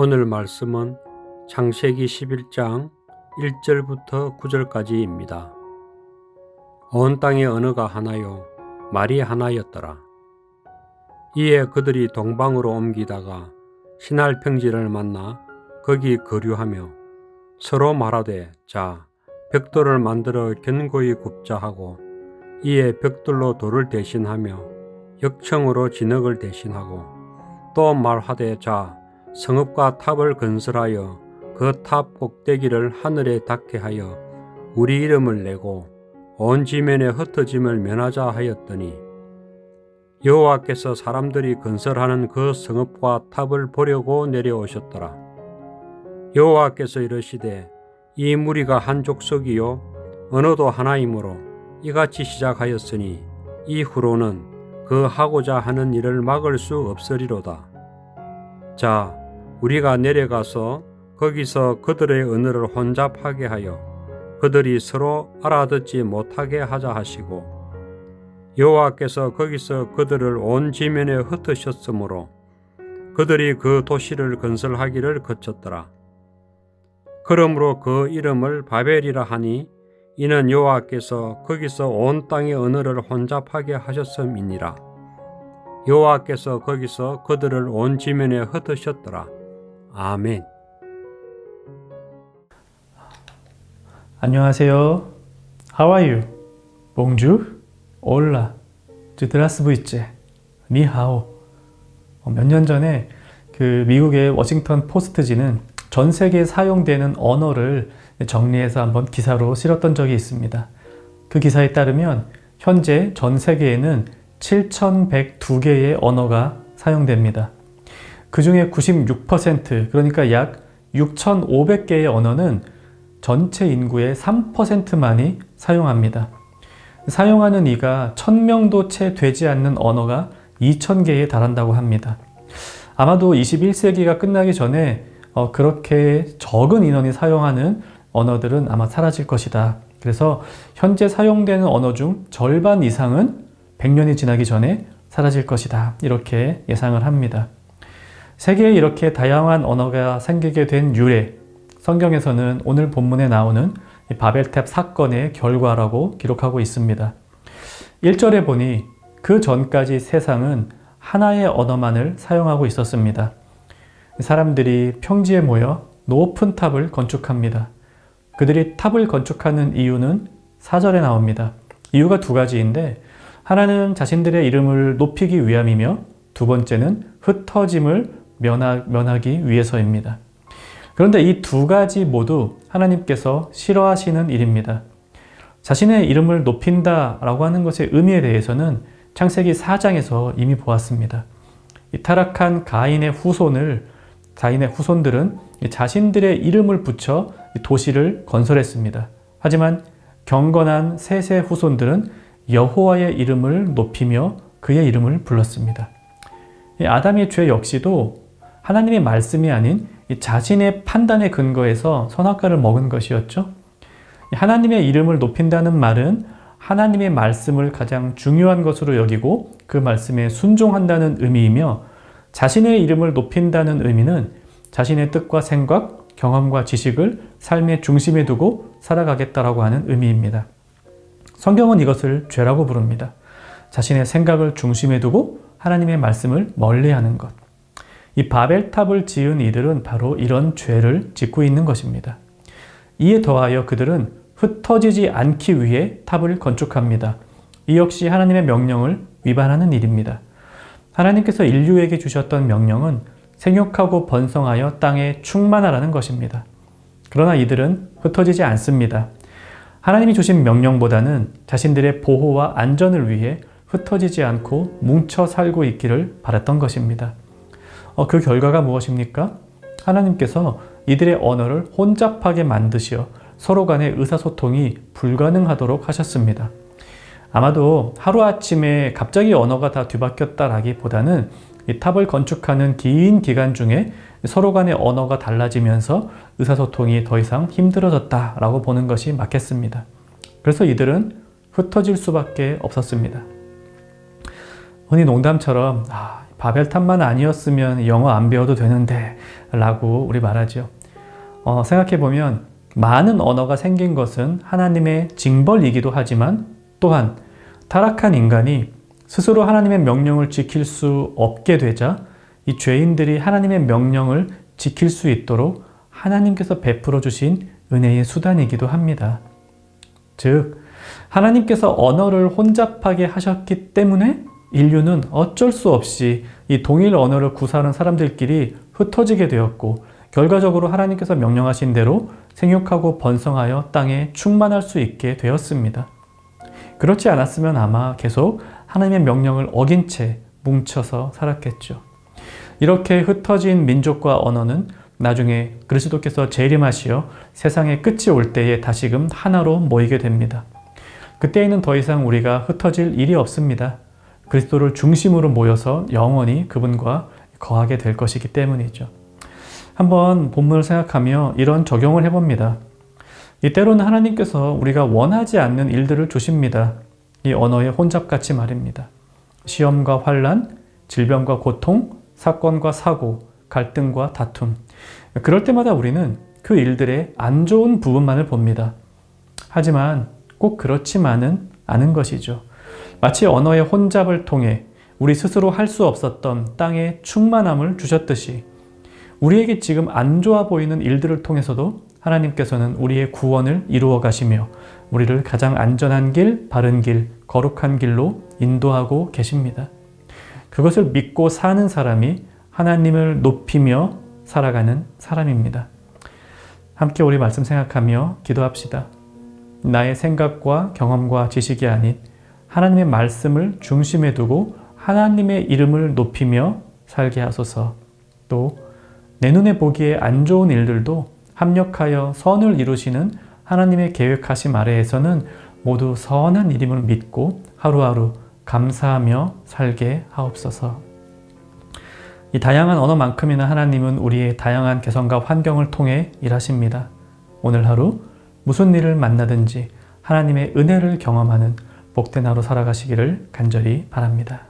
오늘 말씀은 창세기 11장 1절부터 9절까지입니다. 온 땅의 언어가 하나요 말이 하나였더라. 이에 그들이 동방으로 옮기다가 신할 평지를 만나 거기 거류하며 서로 말하되 자 벽돌을 만들어 견고히 굽자 하고 이에 벽돌로 돌을 대신하며 역청으로 진흙을 대신하고 또 말하되 자 성읍과 탑을 건설하여 그 탑 꼭대기를 하늘에 닿게 하여 우리 이름을 내고 온 지면에 흩어짐을 면하자 하였더니 여호와께서 사람들이 건설하는 그 성읍과 탑을 보려고 내려오셨더라. 여호와께서 이르시되 이 무리가 한 족속이요 언어도 하나이므로 이같이 시작하였으니 이후로는 그 하고자 하는 일을 막을 수 없으리로다. 자, 우리가 내려가서 거기서 그들의 언어를 혼잡하게 하여 그들이 서로 알아듣지 못하게 하자 하시고 여호와께서 거기서 그들을 온 지면에 흩으셨으므로 그들이 그 도시를 건설하기를 거쳤더라. 그러므로 그 이름을 바벨이라 하니 이는 여호와께서 거기서 온 땅의 언어를 혼잡하게 하셨음이니라. 여호와께서 거기서 그들을 온 지면에 흩으셨더라. 아멘. 안녕하세요. How are you? Bonjour. Hola. Здравствуйте. 니하오. 몇 년 전에 그 미국의 워싱턴 포스트지는 전 세계에 사용되는 언어를 정리해서 한번 기사로 실었던 적이 있습니다. 그 기사에 따르면 현재 전 세계에는 7,102개의 언어가 사용됩니다. 그 중에 96% 그러니까 약 6,500개의 언어는 전체 인구의 3%만이 사용합니다. 사용하는 이가 1,000명도 채 되지 않는 언어가 2,000개에 달한다고 합니다. 아마도 21세기가 끝나기 전에 그렇게 적은 인원이 사용하는 언어들은 아마 사라질 것이다. 그래서 현재 사용되는 언어 중 절반 이상은 100년이 지나기 전에 사라질 것이다. 이렇게 예상을 합니다. 세계에 이렇게 다양한 언어가 생기게 된 유래, 성경에서는 오늘 본문에 나오는 바벨탑 사건의 결과라고 기록하고 있습니다. 1절에 보니 그 전까지 세상은 하나의 언어만을 사용하고 있었습니다. 사람들이 평지에 모여 높은 탑을 건축합니다. 그들이 탑을 건축하는 이유는 4절에 나옵니다. 이유가 두 가지인데 하나는 자신들의 이름을 높이기 위함이며 두 번째는 흩어짐을 면하기 위해서입니다. 그런데 이 두 가지 모두 하나님께서 싫어하시는 일입니다. 자신의 이름을 높인다라고 하는 것의 의미에 대해서는 창세기 4장에서 이미 보았습니다. 이 타락한 가인의 후손들은 자신들의 이름을 붙여 도시를 건설했습니다. 하지만 경건한 셋의 후손들은 여호와의 이름을 높이며 그의 이름을 불렀습니다. 아담의 죄 역시도 하나님의 말씀이 아닌 자신의 판단의 근거에서 선악과를 먹은 것이었죠. 하나님의 이름을 높인다는 말은 하나님의 말씀을 가장 중요한 것으로 여기고 그 말씀에 순종한다는 의미이며 자신의 이름을 높인다는 의미는 자신의 뜻과 생각, 경험과 지식을 삶의 중심에 두고 살아가겠다라고 하는 의미입니다. 성경은 이것을 죄라고 부릅니다. 자신의 생각을 중심에 두고 하나님의 말씀을 멀리하는 것. 이 바벨탑을 지은 이들은 바로 이런 죄를 짓고 있는 것입니다. 이에 더하여 그들은 흩어지지 않기 위해 탑을 건축합니다. 이 역시 하나님의 명령을 위반하는 일입니다. 하나님께서 인류에게 주셨던 명령은 생육하고 번성하여 땅에 충만하라는 것입니다. 그러나 이들은 흩어지지 않습니다. 하나님이 주신 명령보다는 자신들의 보호와 안전을 위해 흩어지지 않고 뭉쳐 살고 있기를 바랐던 것입니다. 그 결과가 무엇입니까? 하나님께서 이들의 언어를 혼잡하게 만드시어 서로 간의 의사소통이 불가능하도록 하셨습니다. 아마도 하루아침에 갑자기 언어가 다 뒤바뀌었다라기보다는 이 탑을 건축하는 긴 기간 중에 서로 간의 언어가 달라지면서 의사소통이 더 이상 힘들어졌다라고 보는 것이 맞겠습니다. 그래서 이들은 흩어질 수밖에 없었습니다. 흔히 농담처럼 바벨탑만 아니었으면 영어 안 배워도 되는데 라고 우리 말하죠. 생각해보면 많은 언어가 생긴 것은 하나님의 징벌이기도 하지만 또한 타락한 인간이 스스로 하나님의 명령을 지킬 수 없게 되자 이 죄인들이 하나님의 명령을 지킬 수 있도록 하나님께서 베풀어 주신 은혜의 수단이기도 합니다. 즉, 하나님께서 언어를 혼잡하게 하셨기 때문에 인류는 어쩔 수 없이 이 동일 언어를 구사하는 사람들끼리 흩어지게 되었고 결과적으로 하나님께서 명령하신 대로 생육하고 번성하여 땅에 충만할 수 있게 되었습니다. 그렇지 않았으면 아마 계속 하나님의 명령을 어긴 채 뭉쳐서 살았겠죠. 이렇게 흩어진 민족과 언어는 나중에 그리스도께서 재림하시어 세상의 끝이 올 때에 다시금 하나로 모이게 됩니다. 그때에는 더 이상 우리가 흩어질 일이 없습니다. 그리스도를 중심으로 모여서 영원히 그분과 거하게 될 것이기 때문이죠. 한번 본문을 생각하며 이런 적용을 해봅니다. 때로는 하나님께서 우리가 원하지 않는 일들을 주십니다. 이 언어의 혼잡같이 말입니다. 시험과 환난, 질병과 고통, 사건과 사고, 갈등과 다툼. 그럴 때마다 우리는 그 일들의 안 좋은 부분만을 봅니다. 하지만 꼭 그렇지만은 않은 것이죠. 마치 언어의 혼잡을 통해 우리 스스로 할 수 없었던 땅의 충만함을 주셨듯이 우리에게 지금 안 좋아 보이는 일들을 통해서도 하나님께서는 우리의 구원을 이루어 가시며 우리를 가장 안전한 길, 바른 길, 거룩한 길로 인도하고 계십니다. 그것을 믿고 사는 사람이 하나님을 높이며 살아가는 사람입니다. 함께 우리 말씀 생각하며 기도합시다. 나의 생각과 경험과 지식이 아닌 하나님의 말씀을 중심에 두고 하나님의 이름을 높이며 살게 하소서. 또 내 눈에 보기에 안 좋은 일들도 합력하여 선을 이루시는 하나님의 계획하심 아래에서는 모두 선한 일임을 믿고 하루하루 감사하며 살게 하옵소서. 이 다양한 언어만큼이나 하나님은 우리의 다양한 개성과 환경을 통해 일하십니다. 오늘 하루 무슨 일을 만나든지 하나님의 은혜를 경험하는 복된 하루 살아가시기를 간절히 바랍니다.